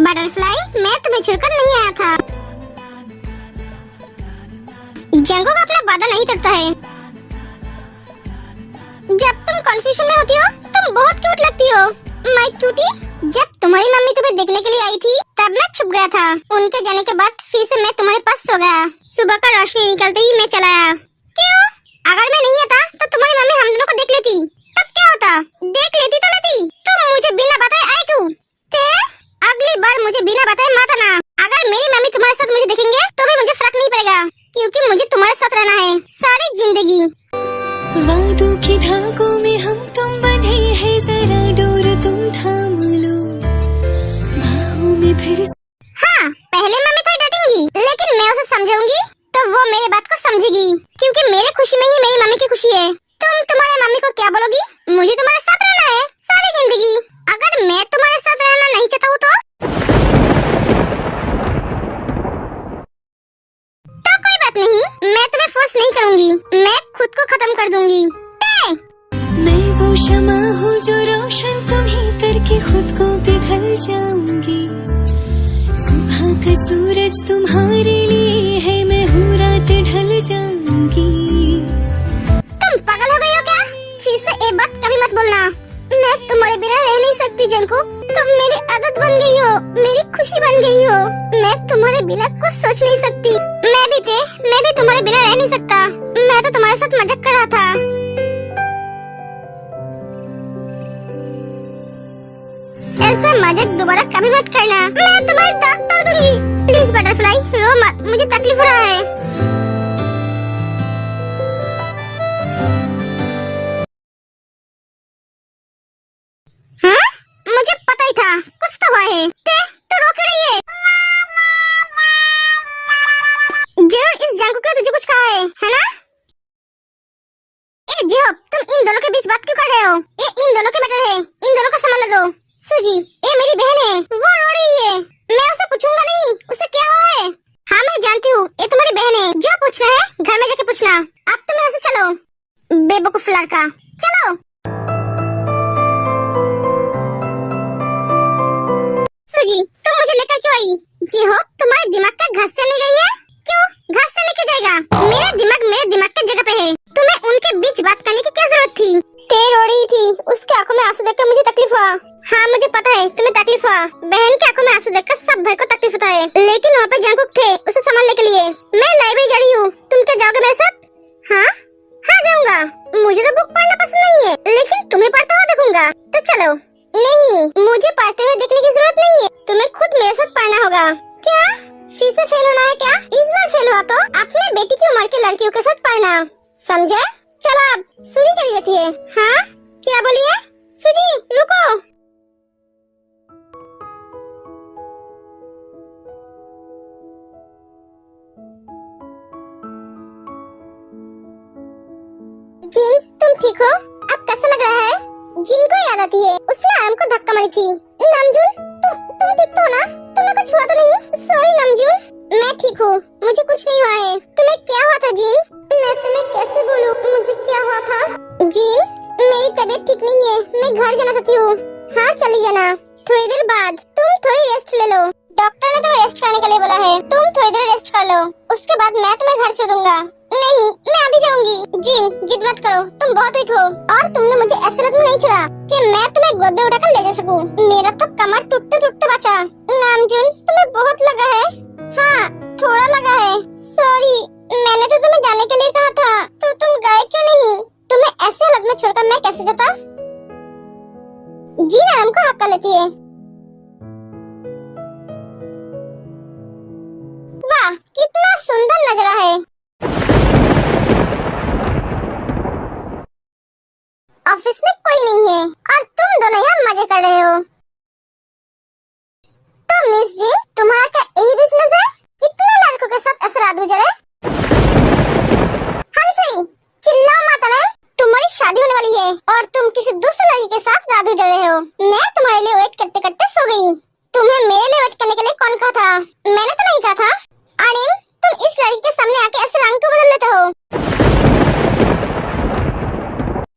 Butterfly, मैं तुम्हें छोड़कर नहीं आया था। जंगोक अपना वादा नहीं करता है। जब तुम कंफ्यूजन में होती हो तुम बहुत क्यूट लगती हो माय क्यूटी। जब तुम्हारी मम्मी तुम्हें देखने के लिए आई थी तब मैं छुप गया था। उनके जाने के बाद फिर से मैं तुम्हारे पास सो गया। सुबह का रोशनी निकलते ही मैं चला आया। क्यों? अगर मैं नहीं आता तो तुम्हारी मम्मी हम दोनों को देख लेती, तब क्या होता? देख लेती तो लेती, तुम मुझे बिना बताए आए क्यों? अगली बार मुझे बिना बताए मत आना। अगर मेरी मम्मी तुम्हारे साथ मुझे देखेंगे तो भी मुझे फर्क नहीं पड़ेगा, क्योंकि मुझे तुम्हारे साथ रहना है सारी जिंदगी। वादों की धागों में हम तुम बंधे हैं, जरा डोर तुम थाम लो बाहों में फिर। हाँ, पहले मम्मी थोड़ी डांटेंगी, लेकिन मैं उसे समझाऊंगी तो वो मेरी बात को समझेगी, क्योंकि मेरी खुशी में ही मेरी मम्मी की खुशी है। तुम तुम्हारे मम्मी को क्या बोलोगी? मुझे तुम्हारे साथ रहना है सारी जिंदगी। अगर मैं तुम्हारे साथ रहना नहीं चाहता हूँ तो कोई बात नहीं, मैं तुम्हें फोर्स नहीं करूँगी, मैं खुद को खत्म कर दूंगी। मैं वो शमा हूँ जो रोशन तुम्हें करके खुद को पिघल जाऊंगी। सुबह का सूरज तुम्हारे लिए है, मैं हूँ रात ढल जाऊंगी। तुम पागल हो गई हो क्या? फिर से एक बात कभी मत बोलना। मैं तुम्हारे बिना रह नहीं सकती जंगकुक। तुम मेरी आदत बन गई हो, मेरी खुशी बन गई हो। मैं तुम्हारे बिना कुछ सोच नहीं सकती। मैं भी तुम्हारे बिना रह नहीं सकता। मैं तो तुम्हारे साथ मजाक कर रहा था। ऐसा मजाक दोबारा कभी मत करना, मैं तुम्हारी दांत तोड़ दूंगी। प्लीज बटरफ्लाई, रो मत, मुझे तकलीफ हो रहा है। हाँ? मुझे पता ही था कुछ तो हुआ है। तो रो क्यों रही है? जरूर इस जंगकुक ने तुझे कुछ कहा है ना? ए जिहोप, तुम इन दोनों के बीच बात क्यों कर रहे हो? ये इन दोनों के मैटर है, इन दोनों को संभाल दो। सुजी, ये मेरी बहन है, वो रो रही है। मैं उसे पूछूंगा नहीं, उसे क्या हुआ है? हाँ मैं जानती हूँ, ये तुम्हारी बहन है। जो पूछना है घर में जाके पूछना। अब तुम यहाँ से चलो, बेवकूफ लड़का, चलो। सुजी, तुम मुझे लेकर क्यों आई? जी हो, तुम्हारे दिमाग का घास चढ़ने गई है? क्यों? घास चढ़ने क्यों जाएगा? मेरा दिमाग मेरे दिमाग की जगह पे है। तुम्हें उनके बीच बात करने की क्या जरूरत थी? ते रो रही थी, उसके आंखों में आंसू देखकर मुझे तकलीफ हुआ। हाँ मुझे पता है तुम्हें तकलीफ हुआ। बहन के आंखों में आंसू देखकर सब भाई को तकलीफ होता है, लेकिन वहाँ पे जंगकुक थे उसे संभालने के लिए। मैं लाइब्रेरी जा रही हूँ, तुम क्या जाओगे मेरे साथ? हाँ हाँ जाऊंगा। मुझे तो बुक पढ़ना पसंद नहीं है, लेकिन तुम्हें पढ़ता हुआ देखूंगा, तो चलो। नहीं, मुझे पढ़ते हुए देखने की जरूरत नहीं है, तुम्हें खुद मेरे साथ पढ़ना होगा। क्या फिर से फेल होना है क्या? इस बार फेल हुआ तो अपने बेटी की उम्र के लड़कियों के साथ पढ़ना, समझे? चलो अब सुजी चली जाती है। हाँ क्या बोलिए? सुजी रुको। जिन, तुम ठीक हो? अब कैसा लग रहा है? जिन को याद आती है, उसने आर्म को धक्का मारी थी। नामजून, तुम ठीक तो हो ना? तुम्हें कुछ हुआ तो नहीं? सॉरी नामजून, मैं ठीक हूँ, मुझे कुछ नहीं हुआ है। तुम्हें क्या हुआ था जिन? मैं तुम्हें कैसे बोलूं मुझे क्या हुआ था? जिन, मेरी तबीयत ठीक नहीं है, मैं घर जाना चाहती हूँ। हाँ चली जाना, थोड़ी देर बाद। तुम थोड़ी रेस्ट ले लो, डॉक्टर ने तुम्हें रेस्ट करने के लिए बोला है। तुम थोड़ी देर रेस्ट कर लो, उसके बाद मैं तुम्हें घर छोड़ दूंगा। नहीं, मैं अभी जाऊंगी। जिन, जिद मत करो, तुम बहुत वीक हो और तुमने मुझे ऐसे हालत में नहीं छोड़ा कि मैं तुम्हें गोद में उठाकर ले जा सकूं। मेरा तो कमर टूटते टूटते बचा। नामजून, तुम्हें बहुत लगा है? हाँ थोड़ा लगा है। सॉरी, मैंने तो तुम्हें जाने के लिए कहा था, तो तुम गए क्यों नहीं? तुम्हें ऐसे हालत में छोड़कर मैं कैसे जाता? जिन आराम को हक कर लेती है। वाह, कितना सुंदर नजारा है। ऑफिस में कोई नहीं है और तुम दोनों यहाँ मजे कर रहे हो। तो मिस जी, तुम्हारा क्या यही बिजनेस है? कितने लड़कों के साथ ऐसे रात गुजरे? हंसी, चिल्लाओ मत मैम, तुम्हारी शादी होने वाली है और तुम किसी दूसरे लड़की के साथ रात गुजर रहे हो। मैं तुम्हारे लिए वेट करते करते सो गई। तुम्हें मेरे लिए वेट करने के लिए कौन कहा था? मैंने तो नहीं कहा था। अनिल, तुम इस लड़की के सामने आके ऐसे रंग क्यों बदल लेते हो?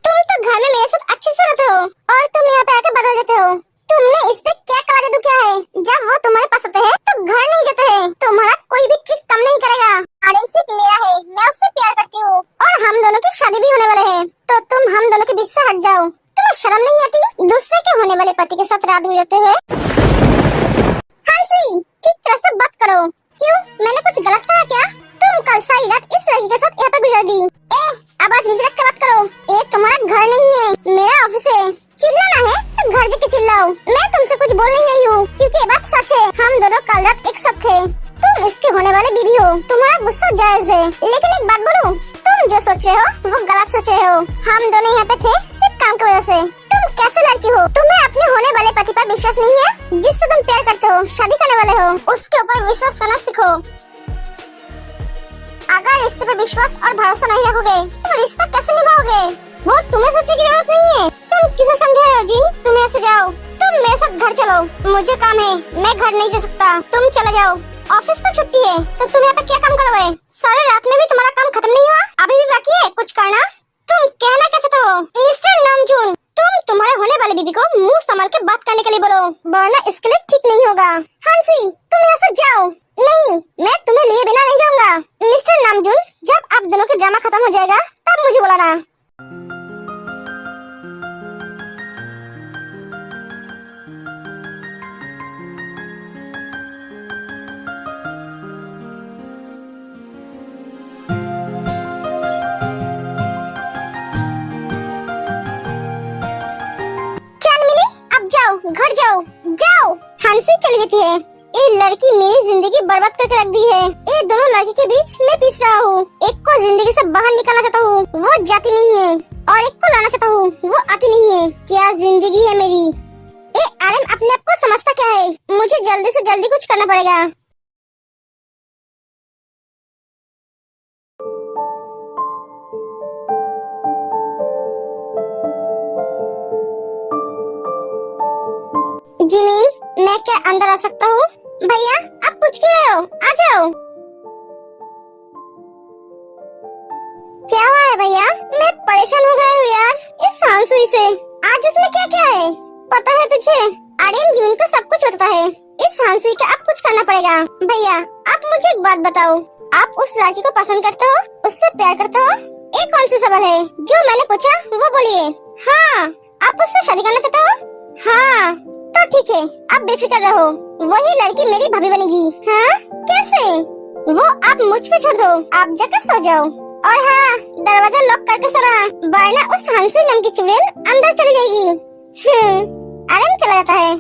तुम तो घर में मेरे साथ अच्छे से रहते हो और तुम यहाँ पे आके बदल देते हो। तुमने इस पे क्या काला जादू किया है? जब वो तुम्हारे पास आते हैं तो घर नहीं जाते हैं। तुम्हारा कोई भी ट्रिक काम नहीं करेगा। आर्यन सिर्फ मेरा है, मैं उससे प्यार करती हूँ और हम दोनों की शादी भी होने वाले है। तो तुम हम दोनों के बीच से हट जाओ। तुम्हें शर्म नहीं आती दूसरे के होने वाले पति के साथ रात गुजारते हुए? हांसी, ठीक तरह से बात करो। क्यों, मैंने कुछ गलत कहा क्या? तुम कल सारी रात इस लड़की के साथ यहाँ पे गुजार दी। आवाज नीचे रख के बात करो। ये तुम्हारा घर नहीं है, मेरा ऑफिस है। चिल्लाना है तो घर जाके चिल्लाओ। मैं तुमसे कुछ बोल नहीं आई हूँ क्योंकि ये बात सच है। हम दोनों कल रात एक साथ थे। तुम इसके होने वाले बीवी हो, तुम्हारा गुस्सा जायज है, लेकिन एक बात बोलूं, तुम जो सोच रहे हो वो गलत सोच रहे हो। हम दोनों यहाँ पे थे सिर्फ काम की वजह से। तुम कैसे लड़की हो? तुम्हें अपने होने वाले पति पर विश्वास नहीं है जिससे तुम प्यार करते हो, शादी करने वाले हो? उसके ऊपर विश्वास करना सीखो। अगर रिश्ते पे विश्वास और भरोसा नहीं रखोगे तो रिश्ता कैसे निभाओगे? वो तुम्हें सोचने की जरूरत नहीं है। तुम किसे समझ रहे हो जी? तुम ऐसे जाओ, तुम मेरे साथ घर चलो। मुझे काम है, मैं घर नहीं जा सकता। तुम चले जाओ, ऑफिस को छुट्टी है तो तुम यहाँ पे क्या काम करोगे? सारे रात में भी तुम्हारा काम खत्म नहीं हुआ? अभी भी बाकी है कुछ करना? तुम कहना क्या चाहते हो? मिस्टर नामजून, तुम तुम्हारे होने वाली बीबी को मुंह संभाल के बात करने के लिए बोलो, वरना इसके लिए ठीक नहीं होगा। हांसी, तुम यहाँ से जाओ। नहीं, मैं तुम्हें लिए बिना नहीं जाऊंगा। मिस्टर नामजून, जब आप दोनों की ड्रामा खत्म हो जाएगा तब मुझे बुलाना। घर जाओ, जाओ। हांसी चली जाती है। ये लड़की मेरी जिंदगी बर्बाद करके रख दी है। ये दोनों लड़की के बीच मैं पीस रहा हूँ। एक को जिंदगी से बाहर निकालना चाहता हूँ, वो जाती नहीं है, और एक को लाना चाहता हूँ, वो आती नहीं है। क्या जिंदगी है मेरी। ये आर्यन अपने आप को समझता क्या है? मुझे जल्दी से जल्दी कुछ करना पड़ेगा। जिमीन, मैं क्या अंदर आ सकता हूँ? भैया, आप पूछ क्यों रहे हो? आ जाओ। क्या हुआ है भैया? मैं परेशान हो गया हूँ यार इस सांसुई से। आज उसने क्या किया है पता है तुझे? आर्यन जिमीन को सब कुछ बताता है। इस सांसुई का अब कुछ करना पड़ेगा। भैया, आप मुझे एक बात बताओ, आप उस लड़की को पसंद करते हो, उससे प्यार करते हो? ये कौन सी सवाल है जो मैंने पूछा वो बोलिए। हाँ, आप उससे शादी करना चाहते हो? हाँ, तो ठीक है, आप बेफिक्र रहो, वही लड़की मेरी भाभी बनेगी। हाँ, कैसे? वो आप मुझ पे छोड़ दो, आप जाकर सो जाओ। और हाँ, दरवाजा लॉक करके सोना, वरना उस हंसी नाम की चुड़ैल अंदर चली जाएगी। आराम चला जाता है।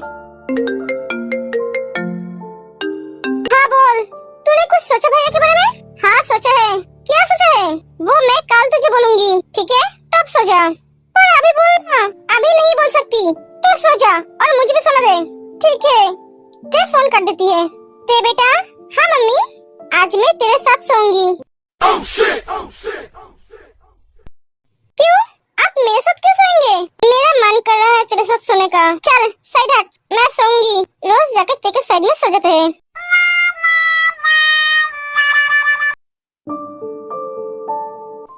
हाँ बोल, तूने कुछ सोचा भैया के बारे में? हाँ सोचा है। क्या सोचा है? वो मैं कल तुझे बोलूंगी, ठीक है? तब सो जा। पर अभी बोलना। अभी नहीं बोल सकती, तो सो जा और मुझे भी सुना दे। ठीक है, ते फोन कर देती है। ते बेटा। हाँ मम्मी, आज मैं तेरे साथ सोऊंगी। क्यों? आप मेरे साथ क्यों सोएंगे? मेरा मन कर रहा है तेरे साथ सोने का। चल साइड हट, मैं सोऊंगी। रोज जाकर तेरे साइड में सो जाते हैं।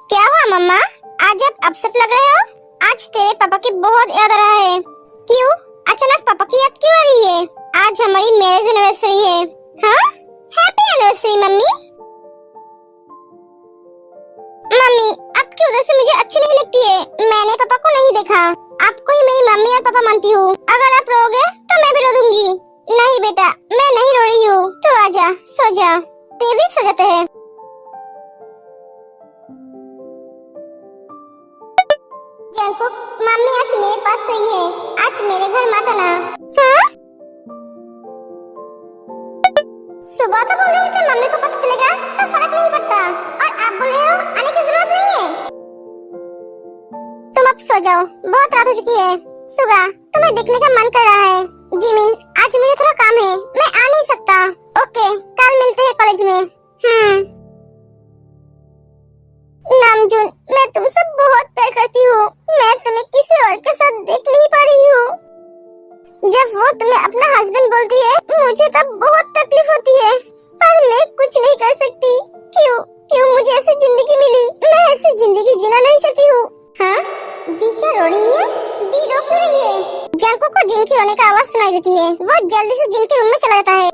क्या हुआ मम्मा, आज आप अपसेट लग रहे हो? आज तेरे पापा की बहुत याद आ रहा है। क्यों? अचानक पापा की याद क्यों आ रही है? आज हमारी मैरिज एनिवर्सरी है। हाँ, हैप्पी एनिवर्सरी मम्मी। मम्मी, आपकी वजह से मुझे अच्छी नहीं लगती है। मैंने पापा को नहीं देखा। आपको ही मेरी मम्मी और पापा मानती हूँ। अगर आप रोओगे तो मैं भी रो दूंगी। नहीं बेटा, मैं नहीं रो रही हूँ। तो आजा, सो जा। ते भी सो जाते हैं। जंकुक, मम्मी आज मेरे पास सही है। आज मेरे घर मत आना। हाँ? सुबह तो बोल रहे थे मम्मी को पता चलेगा तो फर्क नहीं पड़ता, और आप बोल रहे हो आने की जरूरत नहीं है। तुम अब सो जाओ, बहुत रात हो चुकी है। सुगा, तुम्हें देखने का मन कर रहा है। जिमिन, आज मुझे थोड़ा काम है, मैं आ नहीं सकता। ओके, कल मिलते हैं कॉलेज में। नामजून, मैं तुमसे बहुत प्यार करती हूँ। मैं तुम्हें किसी और के साथ देख नहीं पा रही हूँ। जब वो तुम्हें अपना हस्बैंड बोलती है, मुझे तब बहुत तकलीफ होती है, पर मैं कुछ नहीं कर सकती। क्यों मुझे ऐसी जिंदगी मिली? मैं ऐसी जिंदगी जीना नहीं चाहती हूँ। हाँ, दी क्या रो रही है? दी रो क्यों रही है? जंको को जिन की रोने की आवाज सुनाई देती है। वो जल्दी से जिन के रूम में चला जाता है।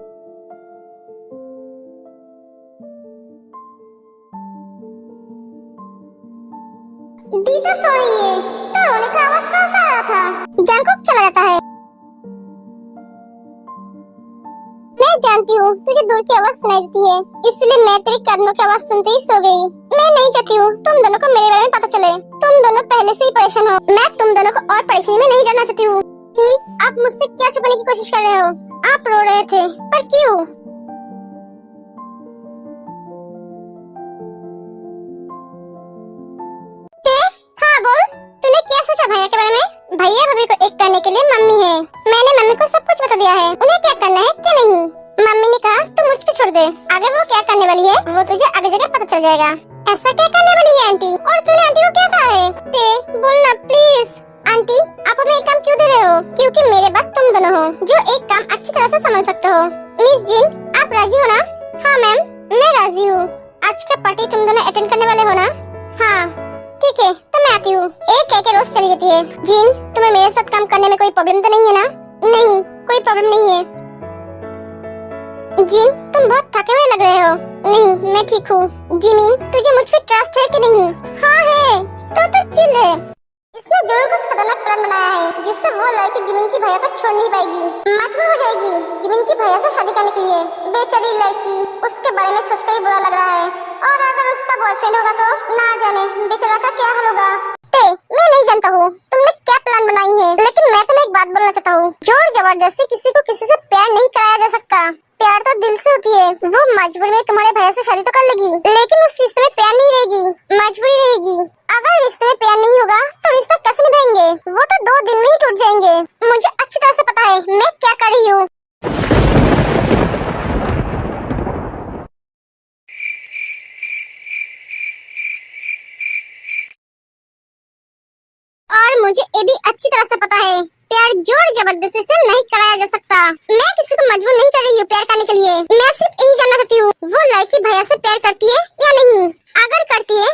दी तो सो रही है, तो रोने का आवाज कहाँ से आ रहा था? जंकुक चला जाता है। मैं जानती हूँ तुझे दूर की आवाज सुनाई देती है, इसलिए मैं तेरे कदमों की आवाज सुनते ही सो गई। मैं नहीं चाहती हूँ तुम दोनों को मेरे बारे में पता चले। तुम दोनों पहले से ही परेशान हो। मैं तुम दोनों को और परेशानी में नहीं डालना चाहती हूँ। आप मुझसे क्या छुपाने की कोशिश कर रहे हो? आप रो रहे थे, पर क्यों? हाँ बोल, तूने क्या सोचा भैया के बारे में? भैया भाभी को एक करने के लिए मम्मी है। मैंने मम्मी को सब कुछ बता दिया है, उन्हें क्या करना है क्या नहीं। मम्मी ने कहा तू मुझ पे छोड़ दे, आगे वो क्या करने वाली है वो तुझे आगे जगह पता चल जाएगा। ऐसा क्या करने वाली है आंटी? और तूने आंटी को क्या कहा है? बोलना प्लीज। आंटी आप हमें एक काम क्यों दे रहे हो? क्योंकि मेरे बाद तुम दोनों हो जो एक काम अच्छी तरह से समझ सकते हो। मिस जिन आप राजी हो ना? हाँ मैम मैं राजी हूँ। आज का पार्टी तुम दोनों अटेंड करने वाले हो ना? हाँ ठीक है तो मैं आती हूँ। एक कह के रोज चली जाती है। जिन तुम्हें मेरे साथ काम करने में कोई प्रॉब्लम तो नहीं है ना? नहीं कोई प्रॉब्लम नहीं है। जिन तुम बहुत थके हुए लग रहे हो। नहीं मैं ठीक हूँ। जिमिन तुझे मुझ पे ट्रस्ट है कि नहीं? हाँ है। तो चिल है। इसने जरूर कुछ खतरनाक प्लान बनाया है जिससे वो लड़की जिमिन की भैया को छोड़ नहीं पाएगी, मजबूर हो जाएगी जिमिन की भैया से शादी करने के लिए। बेचारी लड़की, उसके बारे में सोचकर ही बुरा लग रहा है। और अगर उसका बॉयफ्रेंड होगा तो ना जाने बेचारा का क्या हाल होगा। मैं नहीं जानता हूँ तुमने क्या प्लान बनाई है, लेकिन मैं तुम्हें एक बात बोलना चाहता हूँ। जोर जबरदस्ती किसी को किसी से प्यार नहीं कराया जा सकता। प्यार तो दिल से होती है। वो मजबूर में तुम्हारे भैया से शादी तो कर लेगी, लेकिन उस रिश्ते में प्यार नहीं रहेगी, मजबूरी रहेगी। अगर रिश्ते में प्यार नहीं होगा तो रिश्ता कैसे निभाएंगे? वो तो 2 दिन में ही टूट जाएंगे। मुझे अच्छी तरह से पता है मैं क्या कर रही हूँ। और मुझे ये भी अच्छी तरह से पता है प्यार जोर जबरदस्ती से नहीं कराया जा सकता। मैं किसी को मजबूर नहीं कर रही हूँ प्यार करने के लिए। मैं सिर्फ यही जानना चाहती हूँ वो लड़की भैया से प्यार करती है या नहीं। अगर करती है